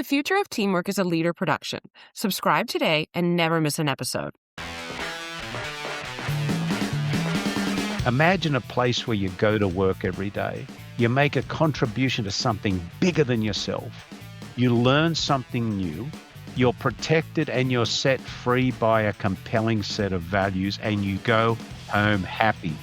The Future of Teamwork is a Leader production. Subscribe today and never miss an episode. Imagine a place where you go to work every day. You make a contribution to something bigger than yourself. You learn something new. You're protected and you're set free by a compelling set of values, and you go home happy.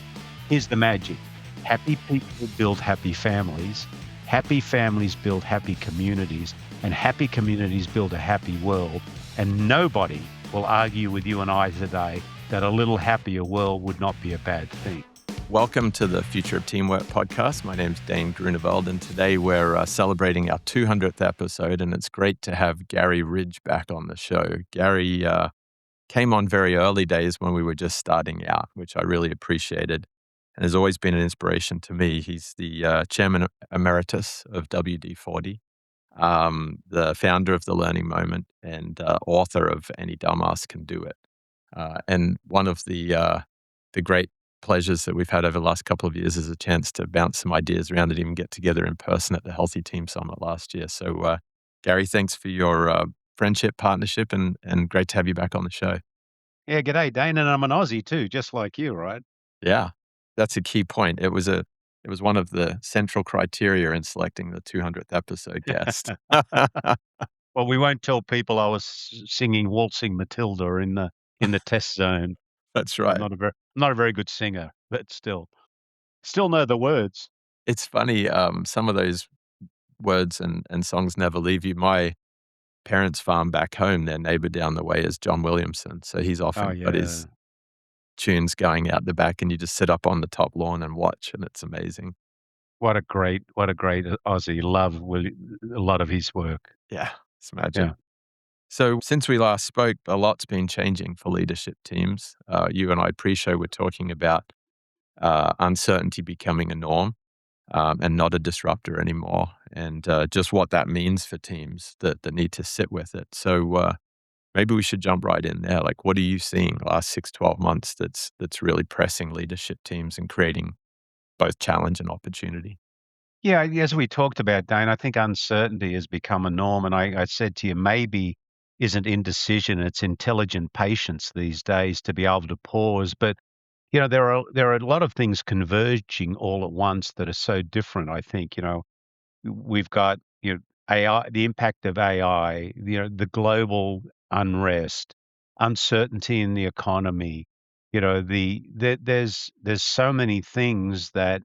Here's the magic. Happy people build happy families. Happy families build happy communities, and happy communities build a happy world. And nobody will argue with you and I today that a little happier world would not be a bad thing. Welcome to the Future of Teamwork podcast. My name's Dane Groeneveld, and today we're celebrating our 200th episode, and it's great to have Garry Ridge back on the show. Garry came on very early days when we were just starting out, which I really appreciated, and has always been an inspiration to me. He's the chairman Emeritus of WD-40, the founder of The Learning Moment, and author of Any Dumbass Can Do It. And one of the great pleasures that we've had over the last couple of years is a chance to bounce some ideas around and even get together in person at the Healthy Team Summit last year. So, Garry, thanks for your friendship, partnership, and great to have you back on the show. Yeah, g'day, Dane, and I'm an Aussie too, just like you, right? Yeah, that's a key point. It was one of the central criteria in selecting the 200th episode guest. Well, we won't tell people I was singing Waltzing Matilda in the test zone. That's right. I'm not a very good singer, but still know the words. It's funny, some of those words and songs never leave you. My parents' farm back home, their neighbor down the way is John Williamson. So he's often got his tunes going out the back, and you just sit up on the top lawn and watch, and it's amazing. What a great Aussie. Love a lot of his work. Yeah, it's magic. Yeah. So since we last spoke, a lot's been changing for leadership teams. You and I pre-show were talking about uncertainty becoming a norm and not a disruptor anymore, and just what that means for teams that need to sit with it. So maybe we should jump right in there. Like, what are you seeing the last 6-12 months that's really pressing leadership teams and creating both challenge and opportunity? Yeah, as we talked about, Dane, I think uncertainty has become a norm. And I said to you, maybe isn't indecision, it's intelligent patience these days to be able to pause. But, you know, there are a lot of things converging all at once that are so different, I think. You know, we've got, AI, the impact of AI, the global unrest, uncertainty in the economy. There's so many things that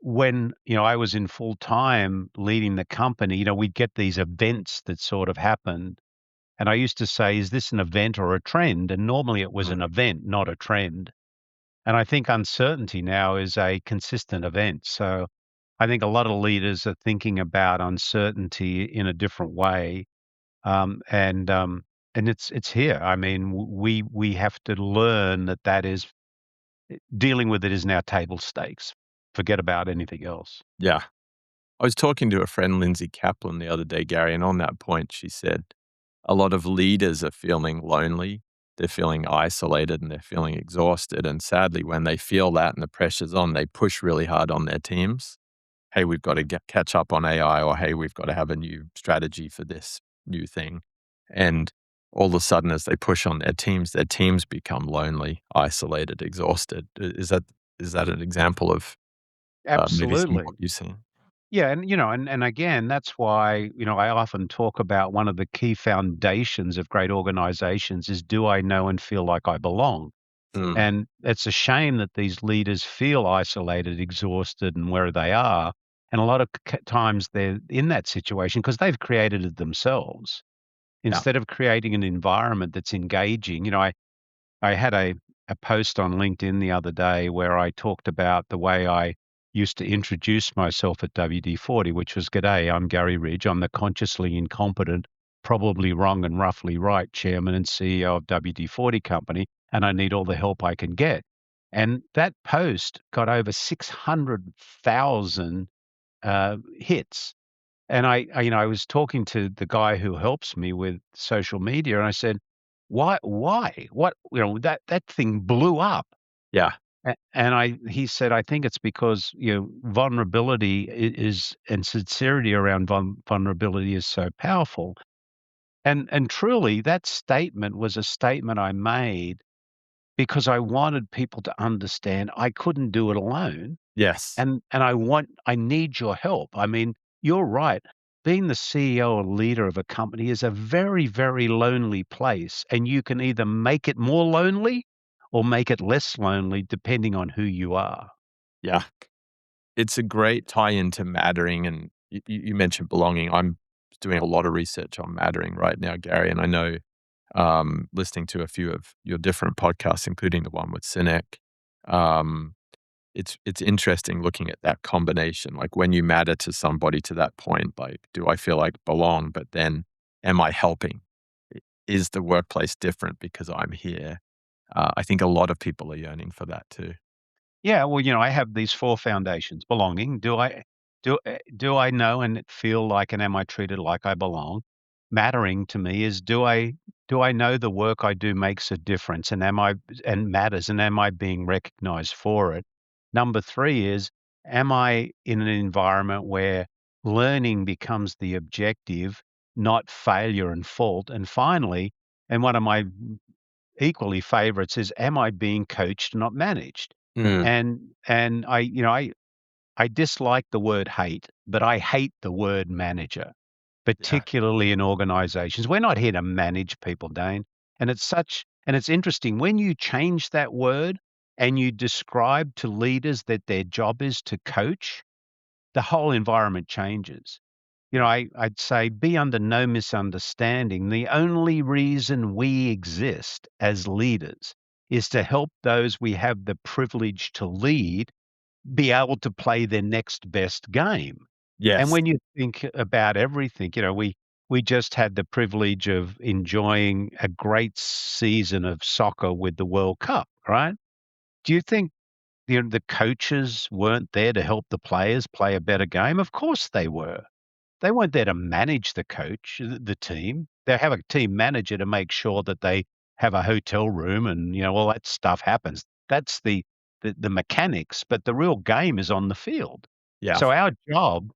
when, I was in full time leading the company, we'd get these events that sort of happened. And I used to say, is this an event or a trend? And normally it was an event, not a trend. And I think uncertainty now is a consistent event. So I think a lot of leaders are thinking about uncertainty in a different way. And it's here. I mean, we have to learn that is dealing with it is now table stakes. Forget about anything else. Yeah. I was talking to a friend, Lindsay Kaplan, the other day, Garry, and on that point, she said a lot of leaders are feeling lonely, they're feeling isolated, and they're feeling exhausted. And sadly, when they feel that and the pressure's on, they push really hard on their teams. Hey, we've got to catch up on AI, or hey, we've got to have a new strategy for this new thing. And all of a sudden, as they push on their teams become lonely, isolated, exhausted. Is that an example of maybe some of Absolutely. what you've seen? Yeah, and again, that's why, I often talk about one of the key foundations of great organizations is, do I know and feel like I belong? Mm, And it's a shame that these leaders feel isolated, exhausted, and where they are. And a lot of times they're in that situation because they've created it themselves. yeah. Instead of creating an environment that's engaging, I had a post on LinkedIn the other day where I talked about the way I used to introduce myself at WD-40, which was, "G'day, I'm Garry Ridge. I'm the consciously incompetent, probably wrong and roughly right chairman and CEO of WD-40 company, and I need all the help I can get." And that post got over 600,000 hits. And I was talking to the guy who helps me with social media, and I said, "Why? What? That thing blew up." Yeah. He said, I think it's because, vulnerability is and sincerity around vulnerability is so powerful. And truly, that statement was a statement I made because I wanted people to understand I couldn't do it alone, Yes. and I need your help. I mean, you're right. Being the CEO or leader of a company is a very, very lonely place, and you can either make it more lonely or make it less lonely depending on who you are. Yeah. It's a great tie-in to mattering, and you mentioned belonging. I'm doing a lot of research on mattering right now, Gary, and I know, listening to a few of your different podcasts, including the one with Sinek, um, it's interesting looking at that combination. Like when you matter to somebody to that point, like, do I feel like belong? But then, am I helping? Is the workplace different because I'm here? I think a lot of people are yearning for that too. Yeah, well, I have these 4 foundations. Belonging, do I know and feel like and am I treated like I belong? Mattering to me is do I know the work I do makes a difference and matters, and am I being recognized for it? Number 3 is, am I in an environment where learning becomes the objective, not failure and fault? And finally, and one of my equally favorites is, am I being coached, not managed? Mm, And I dislike the word hate, but I hate the word manager, yeah. particularly in organizations. We're not here to manage people, Dane. And it's interesting when you change that word and you describe to leaders that their job is to coach, the whole environment changes. I'd say be under no misunderstanding. The only reason we exist as leaders is to help those we have the privilege to lead be able to play their next best game. And Yes. when you think about everything, we just had the privilege of enjoying a great season of soccer with the World Cup, right? Do you think the coaches weren't there to help the players play a better game? Of course they were. They weren't there to manage the coach, the team. They have a team manager to make sure that they have a hotel room and, all that stuff happens. That's the mechanics, but the real game is on the field. Yeah. So our job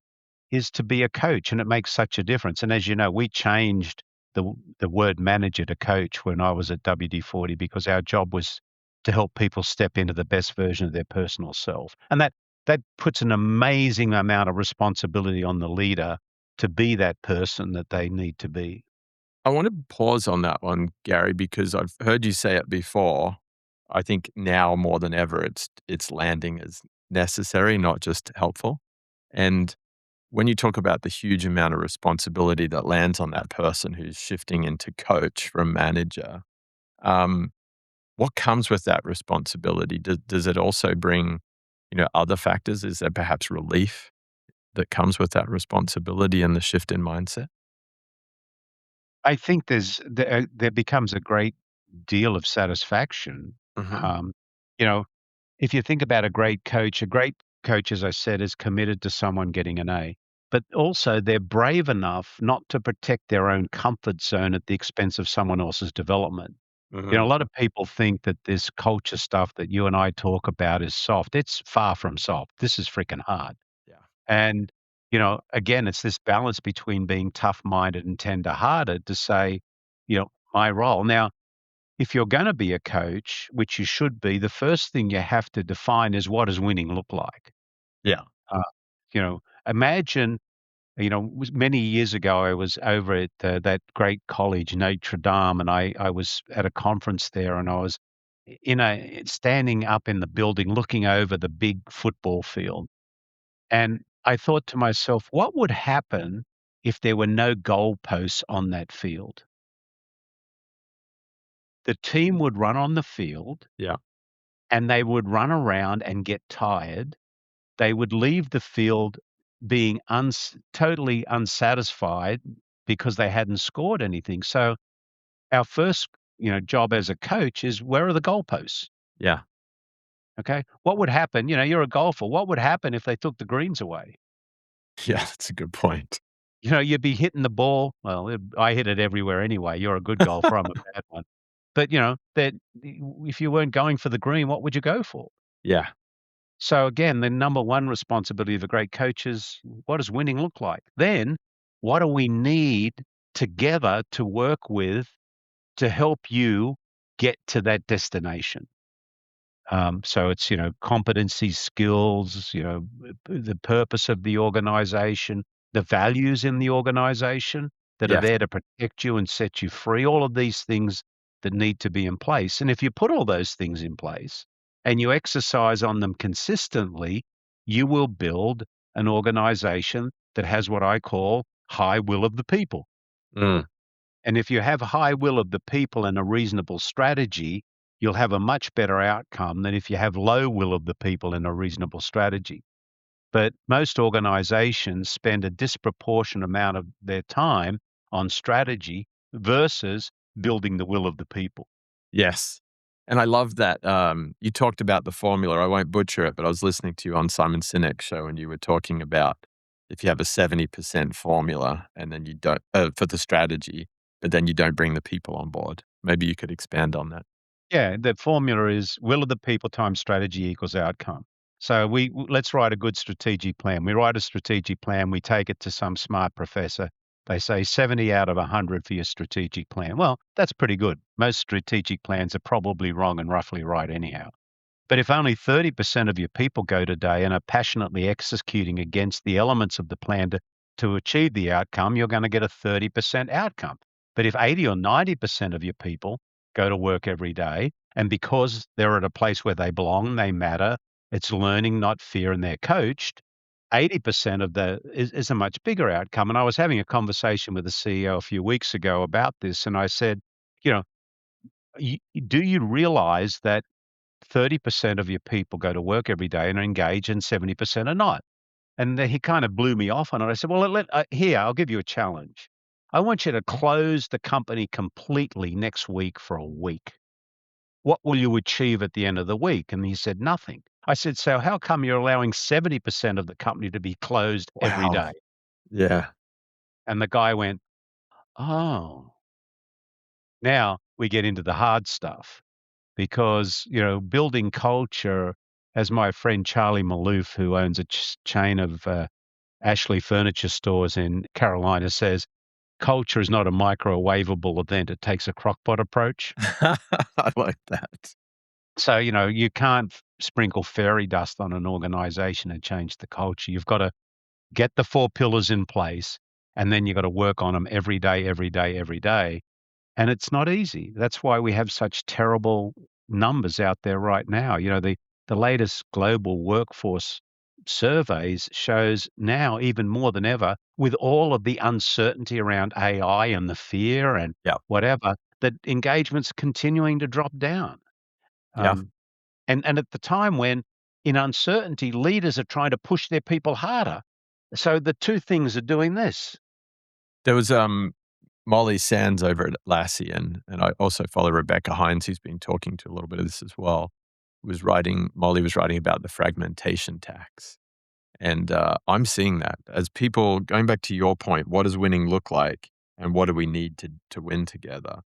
is to be a coach, and it makes such a difference. And as you know, we changed the word manager to coach when I was at WD-40 because our job was to help people step into the best version of their personal self. And that puts an amazing amount of responsibility on the leader to be that person that they need to be. I want to pause on that one, Gary, because I've heard you say it before. I think now more than ever, it's landing as necessary, not just helpful. And when you talk about the huge amount of responsibility that lands on that person who's shifting into coach from manager, um, what comes with that responsibility? Does it also bring, other factors? Is there perhaps relief that comes with that responsibility and the shift in mindset? I think there becomes a great deal of satisfaction. Hmm. Um, you know, if you think about a great coach, as I said, is committed to someone getting an A, but also they're brave enough not to protect their own comfort zone at the expense of someone else's development. A Hmm. lot of people think that this culture stuff that you and I talk about is soft. It's far from soft. This is freaking hard. Yeah. And, again, it's this balance between being tough-minded and tender-hearted to say, my role. Now, if you're gonna be a coach, which you should be, the first thing you have to define is what does winning look like? Yeah. Uh, Imagine, was many years ago, I was over at that great college, Notre Dame, and I was at a conference there, and I was standing up in the building looking over the big football field. And I thought to myself, what would happen if there were no goalposts on that field? The team would run on the field Yeah. and they would run around and get tired. They would leave the field being totally unsatisfied because they hadn't scored anything. So our first, job as a coach is where are the goalposts? Yeah. Okay. What would happen? You're a golfer. What would happen if they took the greens away? Yeah. That's a good point. You'd be hitting the ball. Well, I hit it everywhere anyway. You're a good golfer. I'm a bad one. But, that if you weren't going for the green, what would you go for? Yeah. So again, the number one responsibility of a great coach is, what does winning look like? Then what do we need together to work with to help you get to that destination? So it's, competency, skills, the purpose of the organization, the values in the organization that are Yes. there to protect you and set you free, all of these things that need to be in place. And if you put all those things in place and you exercise on them consistently, you will build an organization that has what I call high will of the people. Mm. And if you have high will of the people and a reasonable strategy, you'll have a much better outcome than if you have low will of the people and a reasonable strategy. But most organizations spend a disproportionate amount of their time on strategy versus building the will of the people. Yes. And I love that, you talked about the formula. I won't butcher it, but I was listening to you on Simon Sinek's show, and you were talking about if you have a 70% formula and then you don't for the strategy, but then you don't bring the people on board. Maybe you could expand on that. Yeah, the formula is will of the people times strategy equals outcome. So let's write a good strategic plan. We write a strategic plan, we take it to some smart professor. They say 70 out of 100 for your strategic plan. Well, that's pretty good. Most strategic plans are probably wrong and roughly right anyhow. But if only 30% of your people go today and are passionately executing against the elements of the plan to achieve the outcome, you're going to get a 30% outcome. But if 80 or 90% of your people go to work every day, and because they're at a place where they belong, they matter, it's learning, not fear, and they're coached, 80% of the is a much bigger outcome. And I was having a conversation with the CEO a few weeks ago about this, and I said, you know, do you realize that 30% of your people go to work every day and are engaged and 70% are not? And then he kind of blew me off on it. I said, well, here, I'll give you a challenge. I want you to close the company completely next week for a week. What will you achieve at the end of the week? And he said, nothing. I said, so how come you're allowing 70% of the company to be closed every Wow. day? Yeah. And the guy went, oh, now we get into the hard stuff. Because, building culture, as my friend Charlie Maloof, who owns a chain of Ashley furniture stores in Carolina, says, culture is not a microwavable event. It takes a crockpot approach. I like that. So, you can't sprinkle fairy dust on an organization and change the culture. You've got to get the four pillars in place, and then you've got to work on them every day, every day, every day. And it's not easy. That's why we have such terrible numbers out there right now. The latest global workforce surveys shows now even more than ever, with all of the uncertainty around AI and the fear and Yeah. whatever, that engagement's continuing to drop down. Yeah. Um, and at the time when, in uncertainty, leaders are trying to push their people harder. So the two things are doing this. There was, Molly Sands over at Atlassian, and I also follow Rebecca Hines, who's been talking to a little bit of this as well, Molly was writing about the fragmentation tax. And I'm seeing that as people, going back to your point, what does winning look like and what do we need to win together?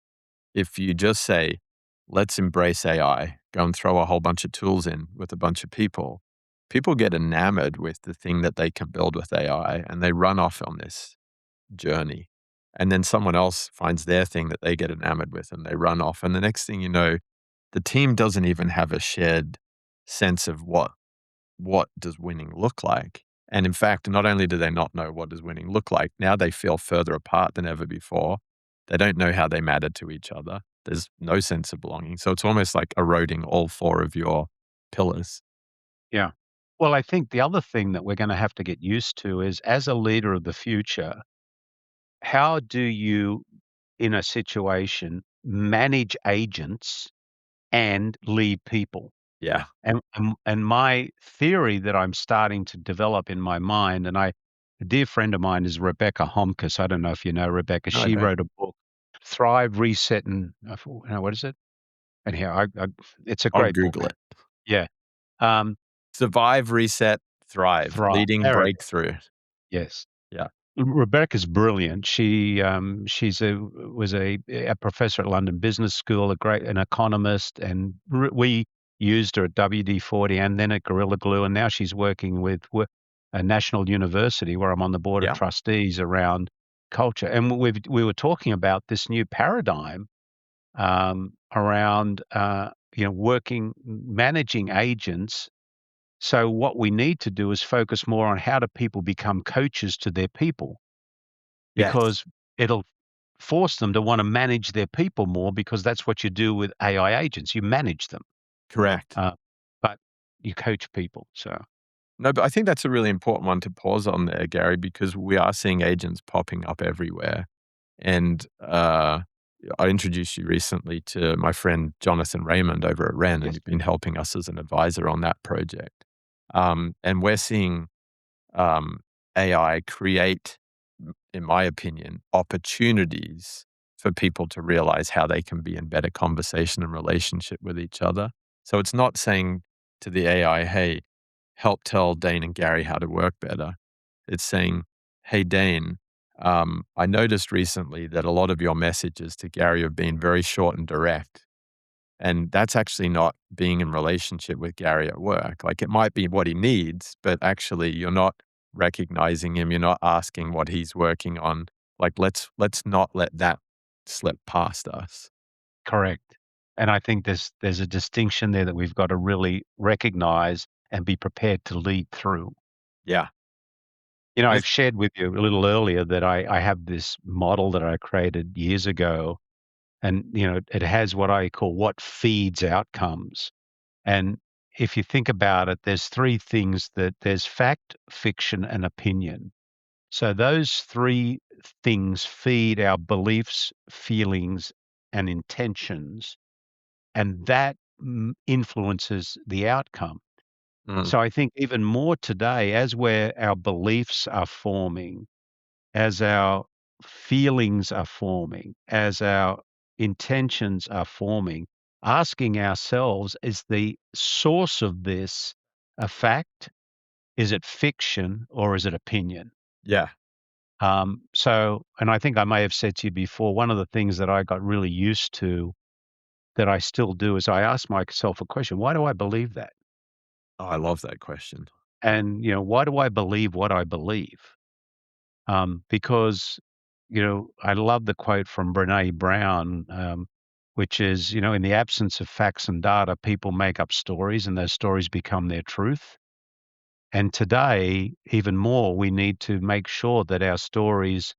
If you just say, let's embrace AI, go and throw a whole bunch of tools in with a bunch of people get enamored with the thing that they can build with AI and they run off on this journey. And then someone else finds their thing that they get enamored with and they run off. And the next thing you know, the team doesn't even have a shared sense of what does winning look like. And in fact, not only do they not know what does winning look like, now they feel further apart than ever before. They don't know how they matter to each other. There's no sense of belonging. So it's almost like eroding all four of your pillars. Yeah. Well, I think the other thing that we're going to have to get used to is, as a leader of the future, how do you, in a situation, manage agents and lead people? Yeah. And my theory that I'm starting to develop in my mind, a dear friend of mine is Rebecca Homkes. I don't know if you know Rebecca. No, I She don't. wrote a book, Thrive, Reset, and what is it? And here, it's a I'll great book. Google it. Yeah. Um, Survive, reset, thrive, Thrive. leading There it is. breakthrough. Yes. Yeah. Rebecca's brilliant. She's was a professor at London Business School, an economist, and used her at WD-40 and then at Gorilla Glue, and now she's working with a national university where I'm on the board of Yeah. trustees around culture. And we were talking about this new paradigm around managing agents. So what we need to do is focus more on how do people become coaches to their people, Yes. because it'll force them to want to manage their people more, because that's what you do with AI agents. You manage them, Correct. uh, but you coach people. So No, but I think that's a really important one to pause on there, Gary, because we are seeing agents popping up everywhere. And I introduced you recently to my friend Jonathan Raymond over at Ren, and yes, you've been helping us as an advisor on that project. And we're seeing um, AI create, in my opinion, opportunities for people to realize how they can be in better conversation and relationship with each other. So it's not saying to the AI, hey, help tell Dane and Gary how to work better. It's saying, hey, Dane, I noticed recently that a lot of your messages to Gary have been very short and direct. And that's actually not being in relationship with Gary at work. Like, it might be what he needs, but actually you're not recognizing him. You're not asking what he's working on. Like, let's not let that slip past us. correct. And I think there's a distinction there that we've got to really recognize and be prepared to lead through. Yeah. I've shared with you a little earlier that I have this model that I created years ago, and it has what I call what feeds outcomes. And if you think about it, there's three things: that there's fact, fiction, and opinion. So those three things feed our beliefs, feelings, and intentions, and that influences the outcome. Mm, So I think even more today, as where our beliefs are forming, as our feelings are forming, as our intentions are forming, asking ourselves, is the source of this a fact? Is it fiction, or is it opinion? yeah. And I think I may have said to you before, one of the things that I got really used to, that I still do, is I ask myself a question: why do I believe that? Oh, I love that question. And why do I believe what I believe? Because I love the quote from Brene Brown, which is, in the absence of facts and data, people make up stories, and those stories become their truth. And today, even more, we need to make sure that our stories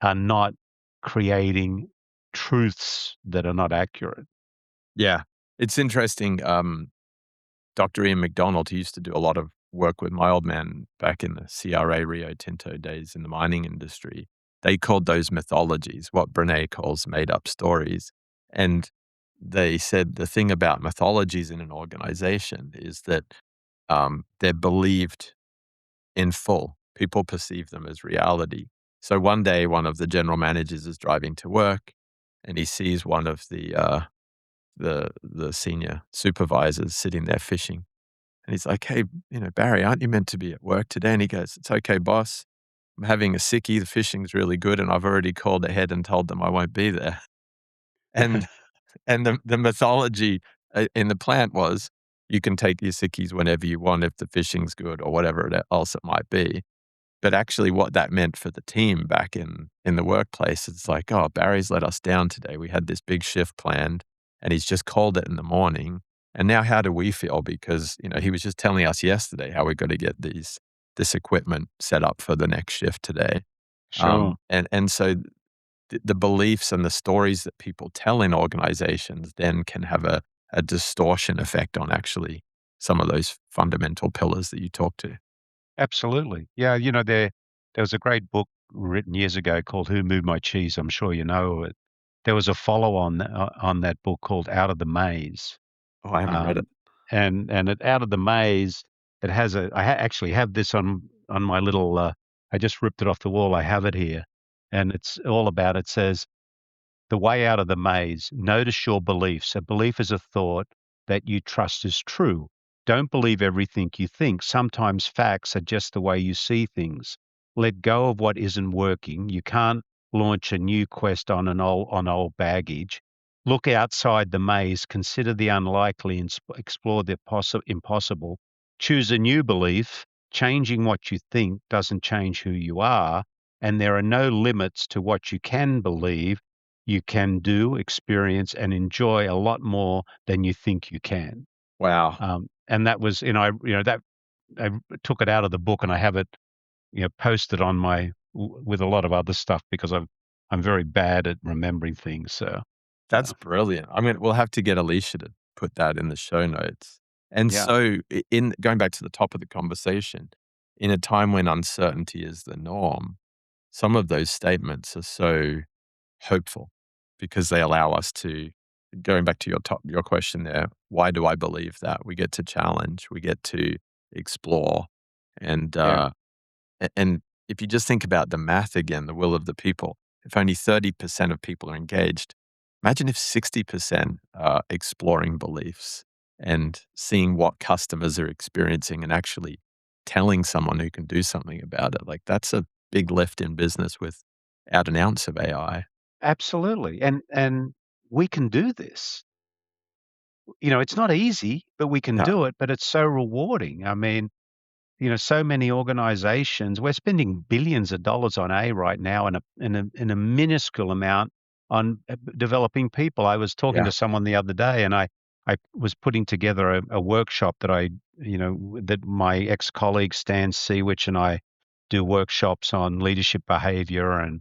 are not creating truths that are not accurate. Yeah. It's interesting. Dr. Ian McDonald, who used to do a lot of work with my old man back in the CRA Rio Tinto days in the mining industry, they called those mythologies, what Brene calls made up stories. And they said the thing about mythologies in an organization is that they're believed in full. People perceive them as reality. So one day, one of the general managers is driving to work, and he sees one of the senior supervisors sitting there fishing, and he's like, "Hey, Barry, aren't you meant to be at work today?" And he goes, "It's okay, boss. I'm having a sickie. The fishing's really good, and I've already called ahead and told them I won't be there." And the mythology in the plant was, you can take your sickies whenever you want if the fishing's good or whatever else it might be. But actually what that meant for the team back in the workplace, it's like, "Oh, Barry's let us down today. We had this big shift planned, and he's just called it in the morning. And now how do we feel? Because, he was just telling us yesterday how we got to get this equipment set up for the next shift today." Sure. And so the beliefs and the stories that people tell in organizations then can have a distortion effect on actually some of those fundamental pillars that you talk to. Absolutely. Yeah, there was a great book written years ago called Who Moved My Cheese. I'm sure you know it. There was a follow on that book called Out of the Maze. Oh, I haven't read it. Um, and Out of the Maze, it has actually have this on my little, I just ripped it off the wall. I have it here. And it's all about, it says, the way out of the maze: notice your beliefs. A belief is a thought that you trust is true. Don't believe everything you think. Sometimes facts are just the way you see things. Let go of what isn't working. You can't launch a new quest on old baggage. Look outside the maze, consider the unlikely, and explore the impossible. Choose a new belief. Changing what you think doesn't change who you are, and there are no limits to what you can believe. You can do, experience, and enjoy a lot more than you think you can. Wow. And that was, that I took it out of the book, and I have it, posted on my with a lot of other stuff because I'm very bad at remembering things. So, That's uh, brilliant. I mean, we'll have to get Alicia to put that in the show notes. And yeah, so, in going back to the top of the conversation, in a time when uncertainty is the norm, some of those statements are so hopeful because they allow us to, going back to your question there, why do I believe that? We get to challenge, we get to explore, and yeah. and if you just think about the math again, the will of the people, if only 30% of people are engaged, imagine if 60% are exploring beliefs and seeing what customers are experiencing and actually telling someone who can do something about it. Like that's a big lift in business without an ounce of AI. Absolutely, and we can do this. It's not easy, but we can Yeah. do it, but it's so rewarding. I mean, so many organizations, we're spending billions of dollars on A right now and a minuscule amount on developing people. I was talking Yeah. to someone the other day, and I was putting together a workshop that my ex-colleague Stan Seawich and I do workshops on leadership behavior and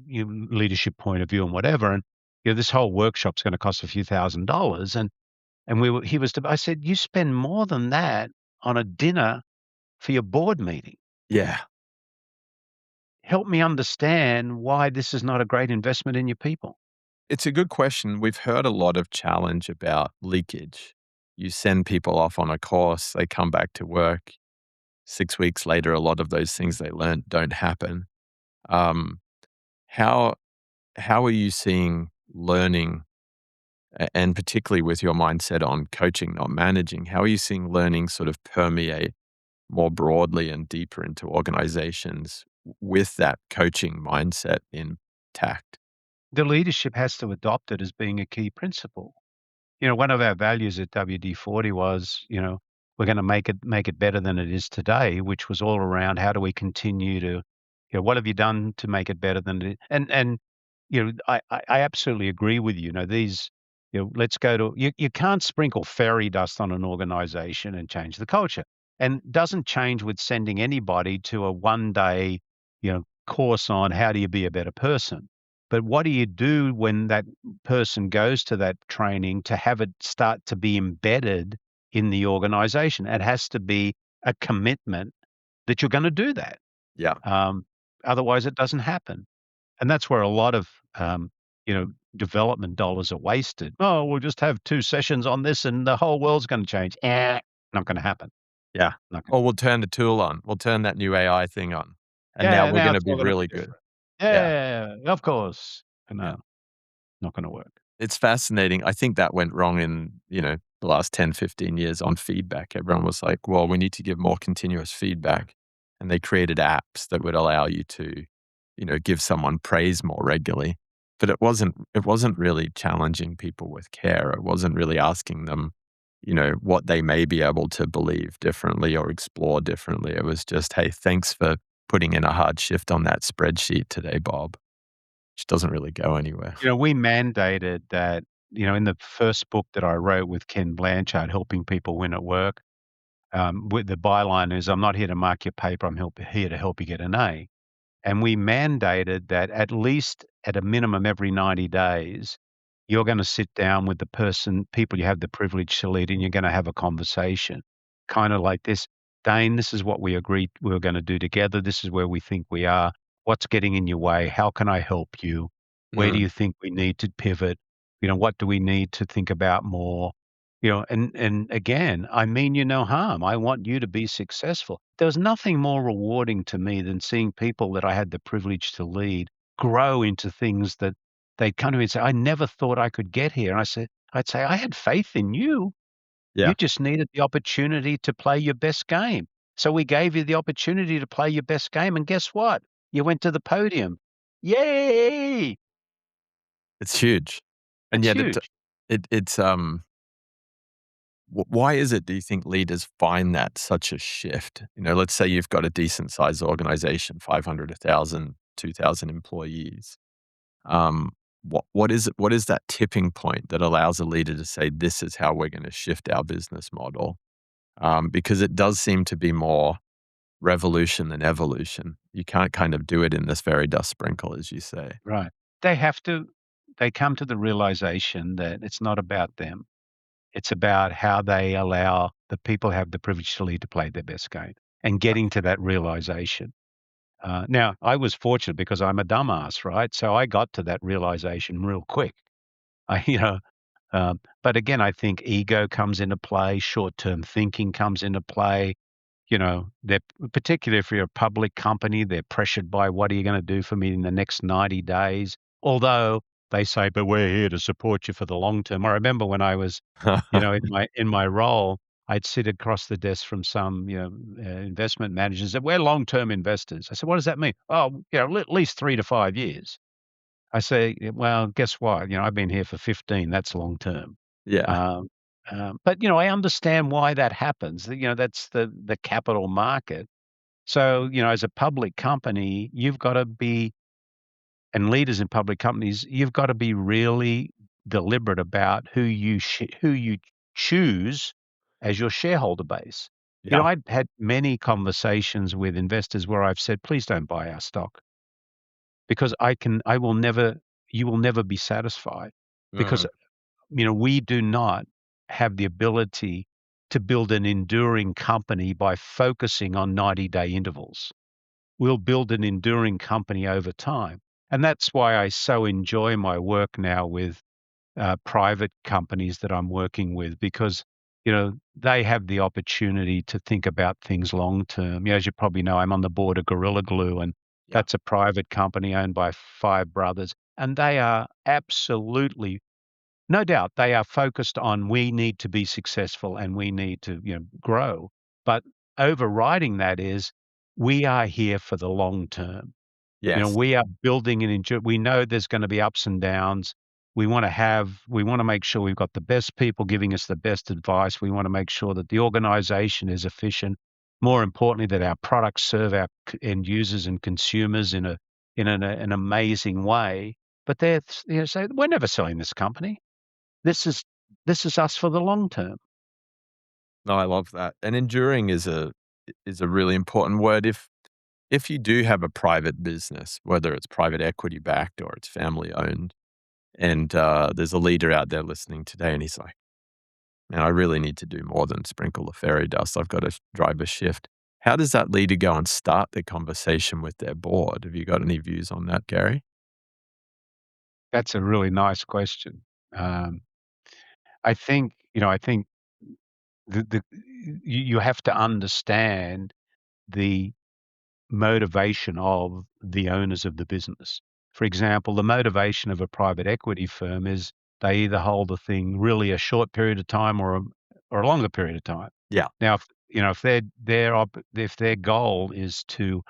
leadership point of view and whatever. And this whole workshop's going to cost a few $1,000s, and he was I said, "You spend more than that on a dinner for your board meeting. Yeah. Help me understand why this is not a great investment in your people." It's a good question. We've heard a lot of challenge about leakage. You send people off on a course, they come back to work. 6 weeks later, a lot of those things they learned don't happen. Um, how how are you seeing learning, and particularly with your mindset on coaching, not managing? How are you seeing learning sort of permeate more broadly and deeper into organizations with that coaching mindset intact? The leadership has to adopt it as being a key principle. One of our values at WD-40 was, we're gonna make it better than it is today, which was all around how do we continue to, what have you done to make it better than it? And I absolutely agree with you. These, let's go to you can't sprinkle fairy dust on an organization and change the culture. And doesn't change with sending anybody to a one-day, course on how do you be a better person. But what do you do when that person goes to that training to have it start to be embedded in the organization? It has to be a commitment that you're gonna do that. Yeah. Um, Otherwise it doesn't happen. And that's where a lot of, um, you know, development dollars are wasted. "Oh, we'll just have 2 sessions on this and the whole world's gonna change." Not gonna happen. Yeah. Not gonna Or we'll turn the tool on. We'll turn that new AI thing on, and now Yeah, we're now gonna it's be all gonna really be good. different. Yeah, Yeah, yeah, yeah, of course. yeah. No, not gonna work. It's fascinating. I think that went wrong in, the last 10, 15 years on feedback. Everyone was like, "Well, we need to give more continuous feedback." And they created apps that would allow you to, give someone praise more regularly. But it wasn't really challenging people with care. It wasn't really asking them, what they may be able to believe differently or explore differently. It was just, "Hey, thanks for putting in a hard shift on that spreadsheet today, Bob," which doesn't really go anywhere. We mandated that, in the first book that I wrote with Ken Blanchard, Helping People Win at Work, with the byline is, "I'm not here to mark your paper, here to help you get an A." And we mandated that at least at a minimum every 90 days, you're gonna sit down with the people you have the privilege to lead, and you're gonna have a conversation. Kinda like this, "Dane, this is what we agreed we were gonna do together. This is where we think we are. What's getting in your way? How can I help you? Where do Mm, you think we need to pivot? What do we need to think about more?" And again, I mean you no harm. I want you to be successful. There's nothing more rewarding to me than seeing people that I had the privilege to lead grow into things that they'd come to me and say, "I never thought I could get here." And I'd say, "I had faith in you. yeah. You just needed the opportunity to play your best game. So we gave you the opportunity to play your best game, and guess what? You went to the podium. Yay!" It's huge. And It's yet huge. it's, why is it, do you think leaders find that such a shift? You know, let's say you've got a decent sized organization, 500, 1,000, 2,000 employees. Um, what is that tipping point that allows a leader to say, "This is how we're gonna shift our business model?" Because it does seem to be more revolution than evolution. You can't kind of do it in this fairy dust sprinkle, as you say. Right. They have to they come to the realization that it's not about them. It's about how they allow the people who have the privilege to lead to play their best game and Yeah. getting to that realization. Now, I was fortunate because I'm a dumbass, right? So I got to that realization real quick. I, but again, I think ego comes into play, short-term thinking comes into play. They're particularly if you're a public company, they're pressured by what are you going to do for me in the next 90 days? Although they say, but we're here to support you for the long term. I remember when I was, in my role, I'd sit across the desk from some, investment managers that we're long-term investors. I said, what does that mean? Oh, at least 3 to 5 years. I say, well, guess what? I've been here for 15. That's long term. Yeah. Um, but I understand why that happens. That's the capital market. So, as a public company, you've got to be, and leaders in public companies, you've got to be really deliberate about who you choose as your shareholder base. Yeah. I've had many conversations with investors where I've said, please don't buy our stock because I will never, you will never be satisfied because Mm. we do not have the ability to build an enduring company by focusing on 90-day intervals. We'll build an enduring company over time. And that's why I so enjoy my work now with private companies that I'm working with because, they have the opportunity to think about things long term. As you probably know, I'm on the board of Gorilla Glue, and Yeah. that's a private company owned by five brothers. And they are absolutely no doubt, they are focused on we need to be successful and we need to, grow. But overriding that is we are here for the long term. Yes. We are building and enjoy. We know there's going to be ups and downs. We want to make sure we've got the best people giving us the best advice. We want to make sure that the organization is efficient. More importantly, that our products serve our end users and consumers in an amazing way. But say we're never selling this company. This is this is us for the long term. No, I love that. And enduring is a really important word. If you do have a private business, whether it's private equity backed or it's family owned, and there's a leader out there listening today, and he's like, "Man, I really need to do more than sprinkle the fairy dust. I've got to drive a shift." How does that leader go and start the conversation with their board? Have you got any views on that, Gary? That's a really nice question. Um, I think the you have to understand the motivation of the owners of the business. For example, the motivation of a private equity firm is they either hold a thing really a short period of time or a longer period of time. Yeah. Now, if their goal is to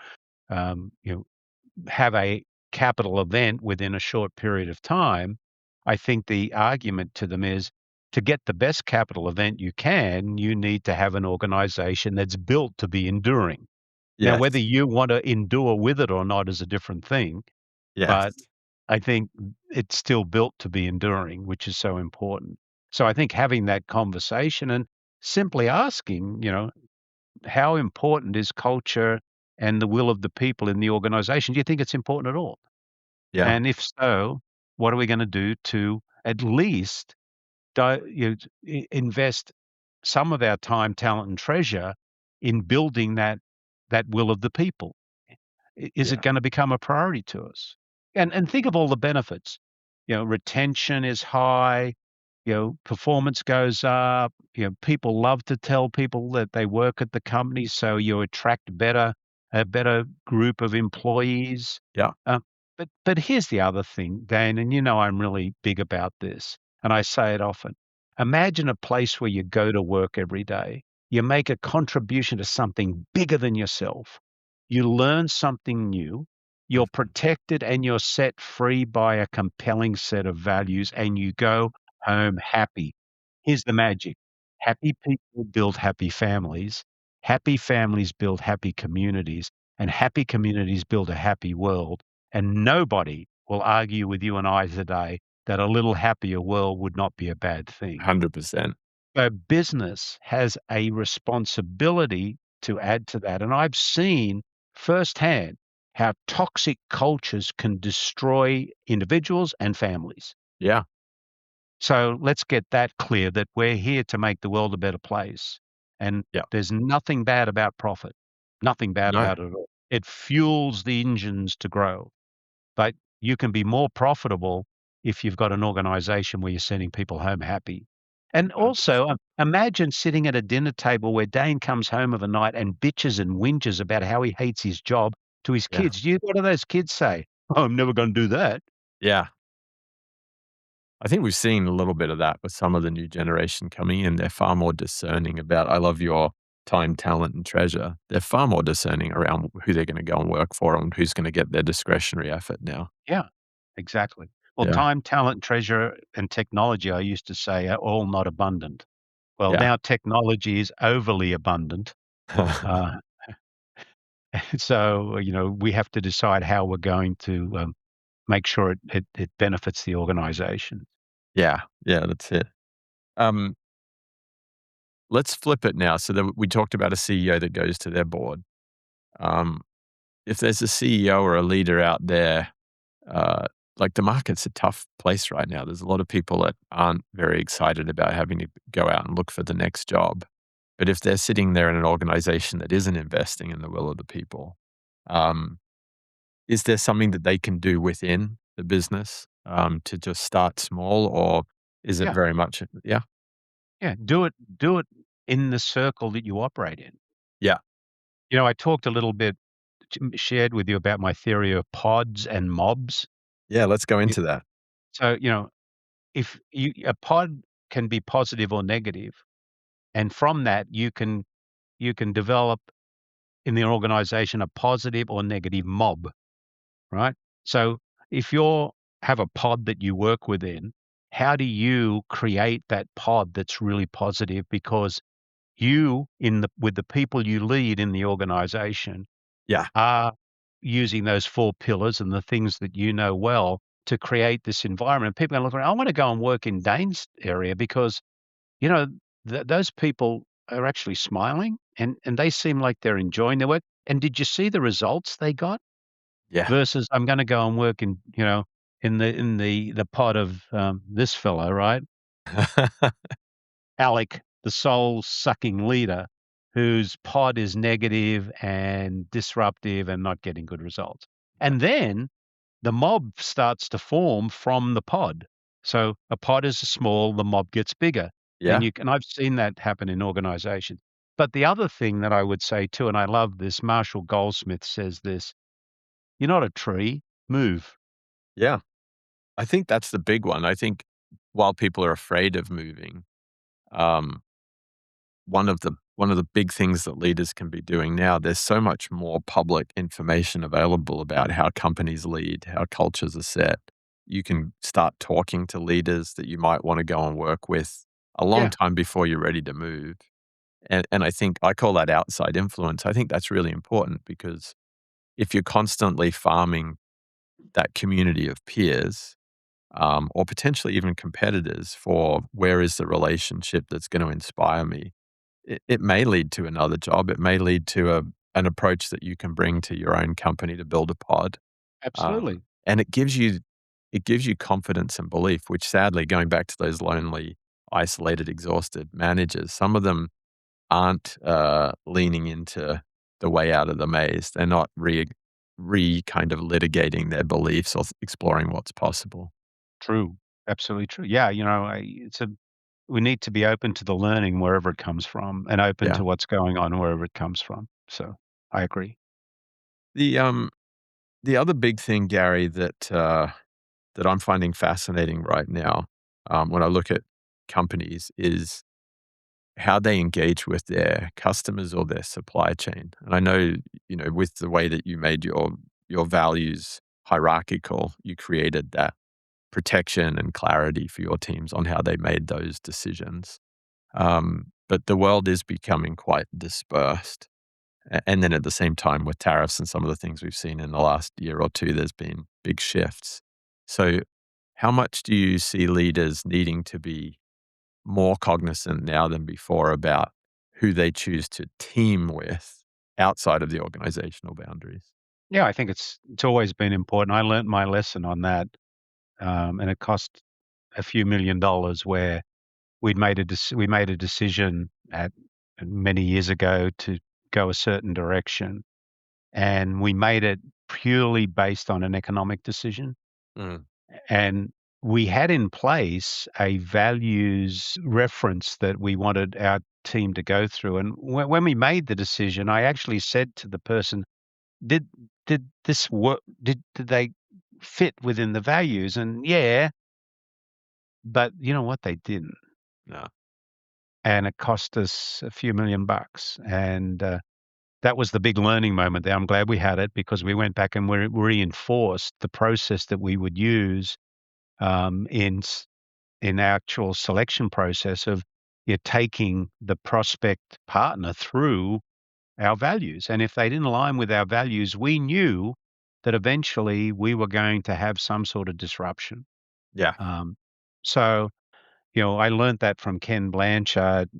have a capital event within a short period of time, I think the argument to them is to get the best capital event you can, you need to have an organization that's built to be enduring. Now, Yes. whether you want to endure with it or not is a different thing, Yes. but I think it's still built to be enduring, which is so important. So I think having that conversation and simply asking, how important is culture and the will of the people in the organization? Do you think it's important at all? Yeah. And if so, what are we gonna do to at least invest some of our time, talent, and treasure in building that will of the people? Is it Yeah. gonna become a priority to us? And think of all the benefits. Retention is high, performance goes up, people love to tell people that they work at the company, so you attract a better group of employees. Yeah. But here's the other thing, Dane, and I'm really big about this, and I say it often. Imagine a place where you go to work every day. You make a contribution to something bigger than yourself. You learn something new. You're protected and you're set free by a compelling set of values, and you go home happy. Here's the magic. Happy people build happy families build happy communities, and happy communities build a happy world. And nobody will argue with you and I today that a little happier world would not be a bad thing. 100%. So business has a responsibility to add to that. And I've seen firsthand how toxic cultures can destroy individuals and families. Yeah. So let's get that clear, that we're here to make the world a better place. And Yeah. there's nothing bad about profit, nothing bad No. about it at all. It fuels the engines to grow. But you can be more profitable if you've got an organization where you're sending people home happy. And also, 100%. imagine sitting at a dinner table where Dane comes home of a night and bitches and whinges about how he hates his job to his Yeah. kids. What do those kids say? "Oh, I'm never going to do that." Yeah. I think we've seen a little bit of that with some of the new generation coming in. They're far more discerning about, I love your time, talent, and treasure. They're far more discerning around who they're going to go and work for and who's going to get their discretionary effort now. Yeah, exactly. Well, Yeah. time, talent, treasure, and technology, I used to say, are all not abundant. Well, Yeah. now technology is overly abundant. Uh, so, we have to decide how we're going to make sure it benefits the organization. Yeah. Yeah. That's it. Um, let's flip it now. So that we talked about a CEO that goes to their board. Um, if there's a CEO or a leader out there, uh, like the market's a tough place right now. There's a lot of people that aren't very excited about having to go out and look for the next job. But if they're sitting there in an organization that isn't investing in the will of the people, um, is there something that they can do within the business to just start small, or is it Yeah, very much, yeah, yeah. Do it in the circle that you operate in. yeah, I talked a little bit, shared with you about my theory of pods and mobs. yeah? Let's go Y- into that. So, if a pod can be positive or negative, and from that you can develop in the organization a positive or negative mob, right? So if you have a pod that you work within, how do you create that pod that's really positive? Because you with the people you lead in the organization Yeah, are using those four pillars and the things that you know well to create this environment. People are looking, I want to go and work in Dane's area because you know, those people are actually smiling and they seem like they're enjoying their work. And did you see the results they got? yeah, Versus I'm gonna go and work in the pod of, this fellow, right? Alec, the soul-sucking leader, whose pod is negative and disruptive and not getting good results. And then the mob starts to form from the pod. So a pod is small, the mob gets bigger. And yeah, I've seen that happen in organizations. But the other thing that I would say too, and I love this, Marshall Goldsmith says this, you're not a tree, move. yeah. I think that's the big one. I think while people are afraid of moving, um, one of the big things that leaders can be doing now, there's so much more public information available about how companies lead, how cultures are set. You can start talking to leaders that you might want to go and work with a long Yeah, time before you're ready to move. And I think I call that outside influence. I think that's really important because if you're constantly farming that community of peers, or potentially even competitors for where is the relationship that's going to inspire me, it may lead to another job. It may lead to an approach that you can bring to your own company to build a pod. absolutely. And it gives you confidence and belief, which sadly, going back to those lonely, isolated, exhausted managers, some of them aren't leaning into the way out of the maze. They're not re kind of litigating their beliefs or exploring what's possible. True. Absolutely true. Yeah, we need to be open to the learning wherever it comes from and open Yeah. to what's going on wherever it comes from. So I agree. The the other big thing, Gary, that I'm finding fascinating right now, when I look at companies, is how they engage with their customers or their supply chain. And I know, with the way that you made your values hierarchical, you created that protection and clarity for your teams on how they made those decisions. But the world is becoming quite dispersed. And then at the same time, with tariffs and some of the things we've seen in the last year or two, there's been big shifts. So, how much do you see leaders needing to be more cognizant now than before about who they choose to team with outside of the organizational boundaries? Yeah, I think it's always been important. I learned my lesson on that, and it cost a few $1 million where we made a decision at many years ago to go a certain direction, and we made it purely based on an economic decision. Mm, And we had in place a values reference that we wanted our team to go through. And when we made the decision, I actually said to the person, "Did did this work? Did they fit within the values?" And yeah, but you know what? They didn't, no. and it cost us a few $1 million. And that was the big learning moment there. I'm glad we had it because we went back and we reinforced the process that we would use um, in s- in actual selection process of you're taking the prospect partner through our values. And if they didn't align with our values, we knew that eventually we were going to have some sort of disruption. Yeah. Um, so, I learned that from Ken Blanchard,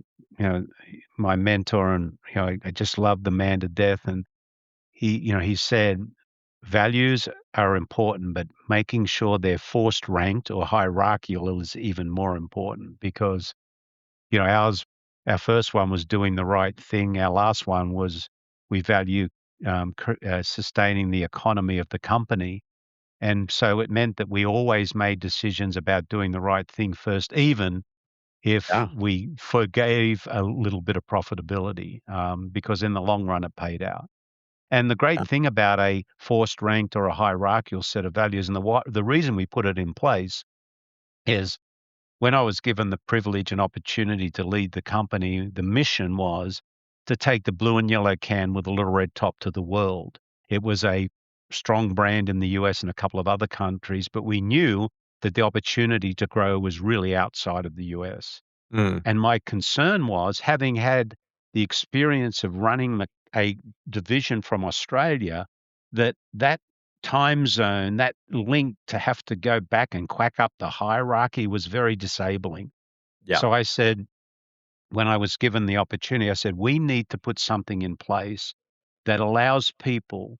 my mentor, and I just love the man to death. And he said values are important, but making sure they're forced ranked or hierarchical is even more important because our first one was doing the right thing. Our last one was we value sustaining the economy of the company. And so it meant that we always made decisions about doing the right thing first, even if Yeah. we forgave a little bit of profitability, because in the long run it paid out. And the great Yeah. thing about a forced ranked or a hierarchical set of values, and the reason we put it in place is when I was given the privilege and opportunity to lead the company, the mission was to take the blue and yellow can with a little red top to the world. It was a strong brand in the US and a couple of other countries, but we knew that the opportunity to grow was really outside of the US. Mm, And my concern was, having had the experience of running a division from Australia, that time zone, that link to have to go back and quack up the hierarchy was very disabling. yeah. So I said, when I was given the opportunity, I said, we need to put something in place that allows people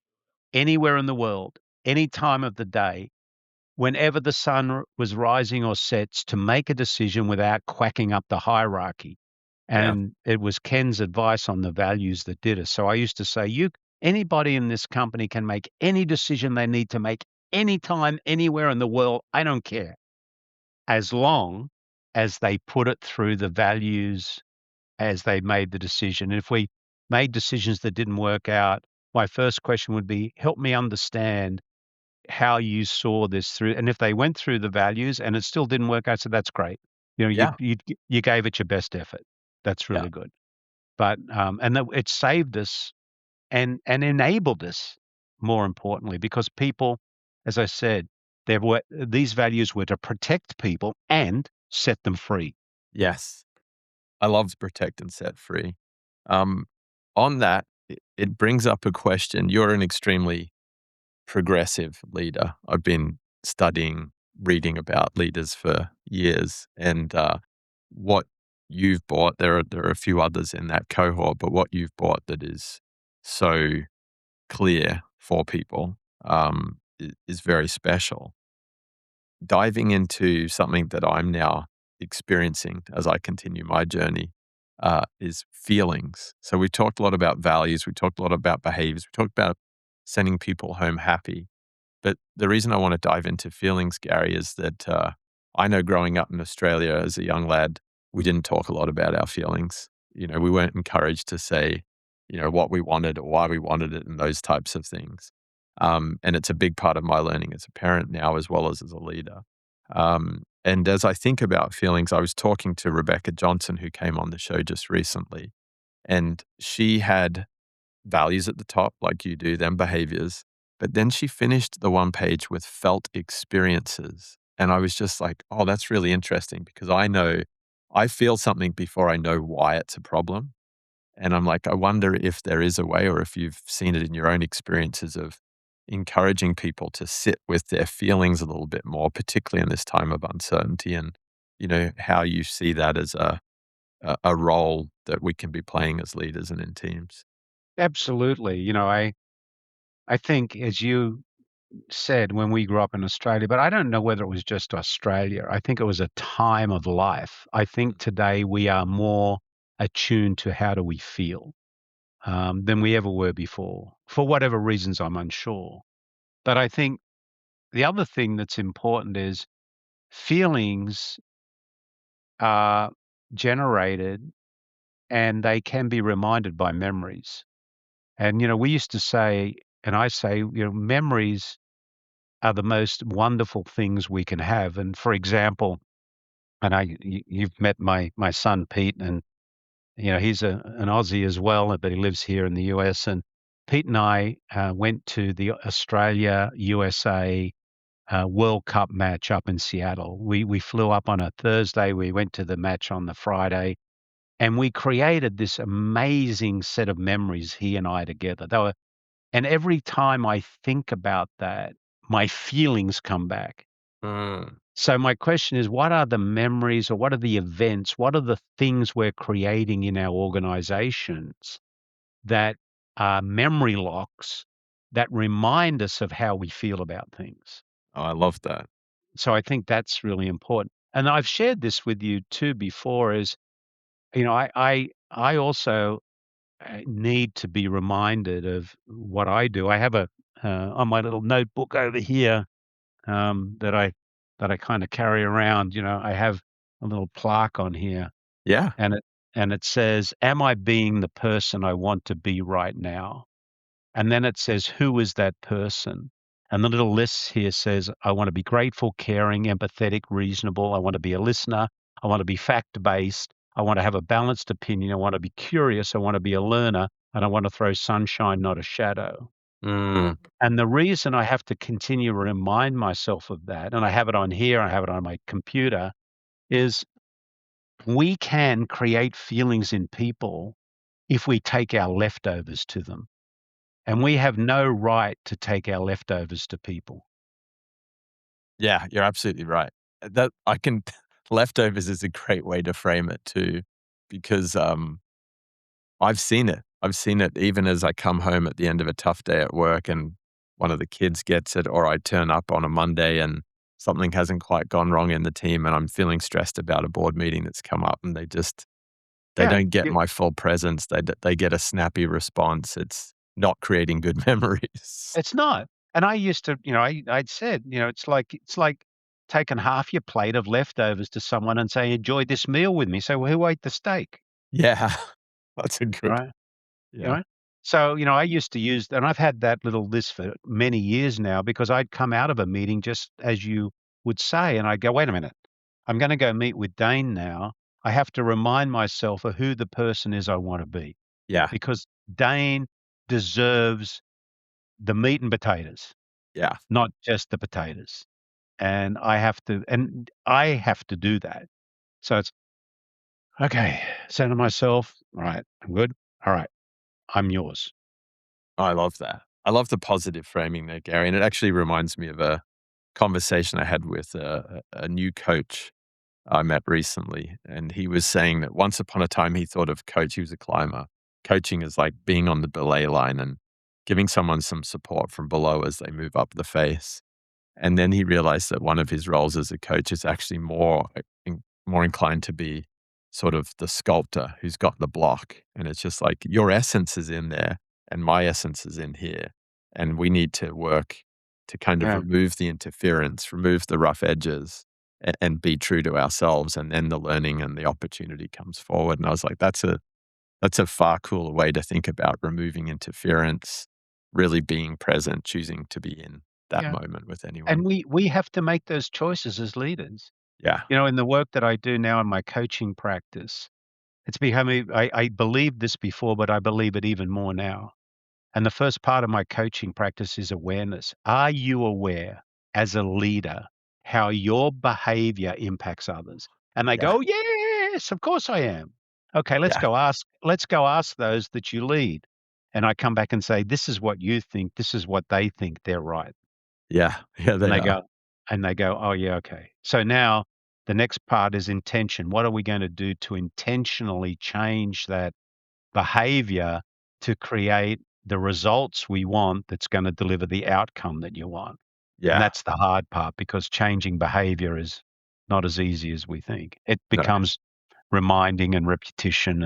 anywhere in the world, any time of the day, whenever the sun was rising or sets, to make a decision without quacking up the hierarchy. Yeah. And it was Ken's advice on the values that did it. So I used to say, anybody in this company can make any decision they need to make anytime, anywhere in the world. I don't care, as long as they put it through the values as they made the decision. If we made decisions that didn't work out, my first question would be, help me understand how you saw this through. And if they went through the values and it still didn't work out, so that's great. Yeah. You gave it your best effort. That's Yeah. really good. But it saved us and enabled us, more importantly, because people, as I said, these values were to protect people and set them free. Yes. I love to protect and set free. Um, on that, it brings up a question. You're an extremely progressive leader. I've been studying, reading about leaders for years, and what you've bought, there are a few others in that cohort, but what you've bought that is so clear for people is very special. Diving into something that I'm now experiencing as I continue my journey is feelings. So we talked a lot about values, we talked a lot about behaviors, we talked about sending people home happy. But the reason I want to dive into feelings, Gary, is that I know growing up in Australia as a young lad, we didn't talk a lot about our feelings. We weren't encouraged to say, what we wanted or why we wanted it and those types of things. And it's a big part of my learning as a parent now, as well as a leader. And as I think about feelings, I was talking to Rebecca Johnson, who came on the show just recently, and she had values at the top, like you do, then behaviors. But then she finished the one page with felt experiences. And I was just like, oh, that's really interesting because I feel something before I know why it's a problem. And I'm like, I wonder if there is a way, or if you've seen it in your own experiences of encouraging people to sit with their feelings a little bit more, particularly in this time of uncertainty, and how you see that as a role that we can be playing as leaders and in teams. Absolutely. I think, as you said, when we grew up in Australia, but I don't know whether it was just Australia. I think it was a time of life. I think today we are more attuned to how do we feel than we ever were before, for whatever reasons I'm unsure. But I think the other thing that's important is feelings are generated and they can be reminded by memories. And, we used to say, and I say, memories are the most wonderful things we can have. And for example, and you've met my son Pete, and he's an Aussie as well, but he lives here in the US. And Pete and I went to the Australia USA World Cup match up in Seattle. We flew up on a Thursday. We went to the match on the Friday, and we created this amazing set of memories, he and I together. And every time I think about that, my feelings come back. Mm. So my question is, what are the memories, or what are the events? What are the things we're creating in our organizations that are memory locks that remind us of how we feel about things? Oh, I love that. So I think that's really important. And I've shared this with you too before, is, I also need to be reminded of what I do. I have on my little notebook over here, that I kind of carry around. I have a little plaque on here, Yeah. and it says, "Am I being the person I want to be right now?" And then it says, "Who is that person?" And the little list here says, "I want to be grateful, caring, empathetic, reasonable. I want to be a listener. I want to be fact-based. I want to have a balanced opinion. I want to be curious. I want to be a learner. And I want to throw sunshine, not a shadow." Mm. And the reason I have to continue to remind myself of that, and I have it on here, I have it on my computer, is we can create feelings in people if we take our leftovers to them. And we have no right to take our leftovers to people. Yeah, you're absolutely right. That I can leftovers is a great way to frame it too, because I've seen it. I've seen it even as I come home at the end of a tough day at work and one of the kids gets it, or I turn up on a Monday and something hasn't quite gone wrong in the team and I'm feeling stressed about a board meeting that's come up and they Yeah, don't get my full presence. They get a snappy response. It's not creating good memories. it's not. And I used to, I'd said, it's like taking half your plate of leftovers to someone and saying, "Enjoy this meal with me." So, well, who ate the steak, Yeah, that's a good right? You yeah. know? So, I used to use, and I've had that little list for many years now, because I'd come out of a meeting just as you would say, and I'd go, "Wait a minute. I'm gonna go meet with Dane now. I have to remind myself of who the person is I wanna be, Yeah, because Dane deserves the meat and potatoes, yeah. not just the potatoes." And I have to do that. So it's, "Okay," say to myself, "All right, I'm good. All right, I'm yours." I love that. I love the positive framing there, Gary, and it actually reminds me of a conversation I had with a new coach I met recently, and he was saying that once upon a time he thought of coach he was a climber. Coaching is like being on the belay line and giving someone some support from below as they move up the face. And then he realized that one of his roles as a coach is actually more inclined to be sort of the sculptor who's got the block. And it's just like your essence is in there and my essence is in here. And we need to work to kind of Yeah, remove the interference, remove the rough edges, and be true to ourselves. And then the learning and the opportunity comes forward. And I was like, that's a far cooler way to think about removing interference, really being present, choosing to be in that yeah. moment with anyone. And we have to make those choices as leaders. Yeah. In the work that I do now in my coaching practice, it's becoming, I believed this before, but I believe it even more now. And the first part of my coaching practice is awareness. Are you aware as a leader how your behavior impacts others? And they Yeah. go, yes, of course I am. Okay, Yeah. let's go ask those that you lead. And I come back and say, this is what you think, this is what they think, they're right. Yeah. Yeah, And they they are. go, oh yeah, okay. So now the next part is intention. What are we going to do to intentionally change that behavior to create the results we want that's going to deliver the outcome that you want? And Yeah. that's the hard part, because changing behavior is not as easy as we think. It No, becomes reminding and repetition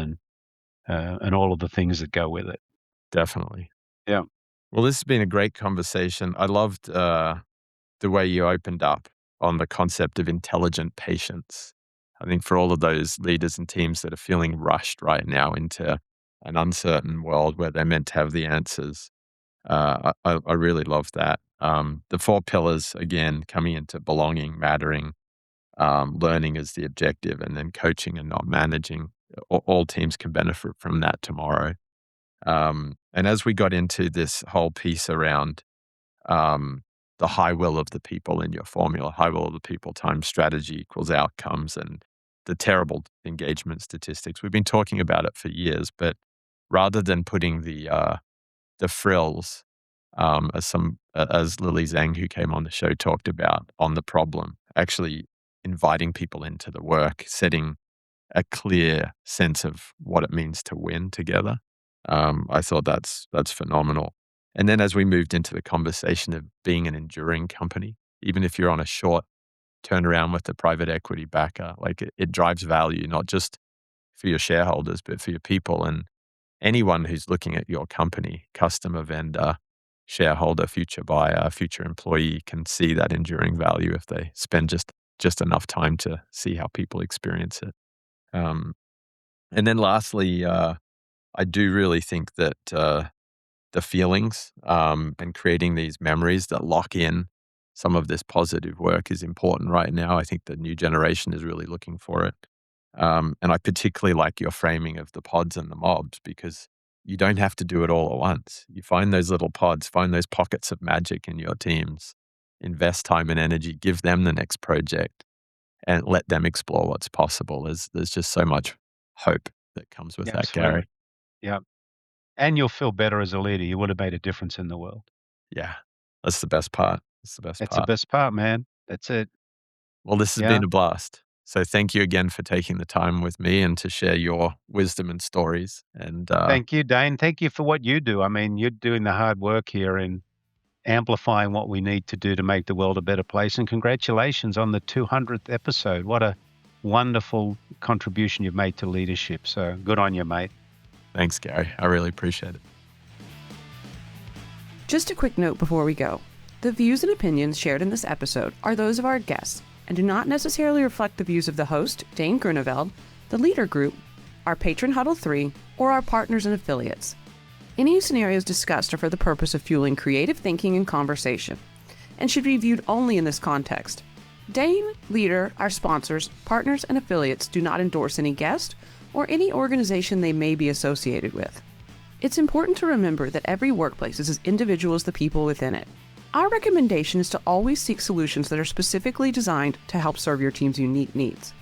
and all of the things that go with it. definitely. Yeah. Well, this has been a great conversation. I loved the way you opened up on the concept of intelligent patience. I think for all of those leaders and teams that are feeling rushed right now into an uncertain world where they're meant to have the answers, I really love that. The four pillars, again, coming into belonging, mattering, learning is the objective, and then coaching and not managing. All teams can benefit from that tomorrow. And as we got into this whole piece around um, the high will of the people in your formula, high will of the people times strategy equals outcomes, and the terrible engagement statistics. We've been talking about it for years, but rather than putting the frills, as Lily Zhang, who came on the show, talked about on the problem, actually inviting people into the work, setting a clear sense of what it means to win together. I thought that's phenomenal. And then as we moved into the conversation of being an enduring company, even if you're on a short turnaround with the private equity backer, like it drives value, not just for your shareholders, but for your people and anyone who's looking at your company, customer, vendor, shareholder, future buyer, future employee can see that enduring value if they spend just enough time to see how people experience it. Um, and then lastly, I do really think that the feelings and creating these memories that lock in some of this positive work is important right now. I think the new generation is really looking for it. And I particularly like your framing of the pods and the mobs, because you don't have to do it all at once. You find those little pods, find those pockets of magic in your teams, invest time and energy, give them the next project, and let them explore what's possible. There's just so much hope that comes with Yeah, that, absolutely. Garry. Yeah. And you'll feel better as a leader. You would have made a difference in the world. Yeah, that's the best part. That's the best That's the part. best part, man. That's it. Well, this has Yeah. been a blast. So thank you again for taking the time with me and to share your wisdom and stories. And Thank you, Dane. Thank you for what you do. I mean, you're doing the hard work here in amplifying what we need to do to make the world a better place. And congratulations on the 200th episode. What a wonderful contribution you've made to leadership. So good on you, mate. thanks, Garry. I really appreciate it. Just a quick note before we go. The views and opinions shared in this episode are those of our guests and do not necessarily reflect the views of the host, Dane Groeneveld, the leader group, our patron Huddle 3, or our partners and affiliates. Any scenarios discussed are for the purpose of fueling creative thinking and conversation, and should be viewed only in this context. Dane, Leader, our sponsors, partners, and affiliates do not endorse any guest or any organization they may be associated with. It's important to remember that every workplace is as individual as the people within it. Our recommendation is to always seek solutions that are specifically designed to help serve your team's unique needs.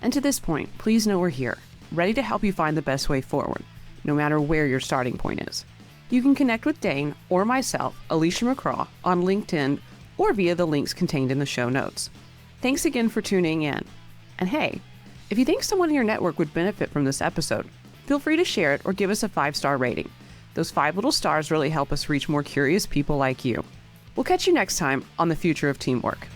And to this point, please know we're here, ready to help you find the best way forward, no matter where your starting point is. You can connect with Dane or myself, Alicia McCraw, on LinkedIn or via the links contained in the show notes. Thanks again for tuning in. And hey, if you think someone in your network would benefit from this episode, feel free to share it or give us a 5-star rating. Those 5 little stars really help us reach more curious people like you. We'll catch you next time on The Future of Teamwork.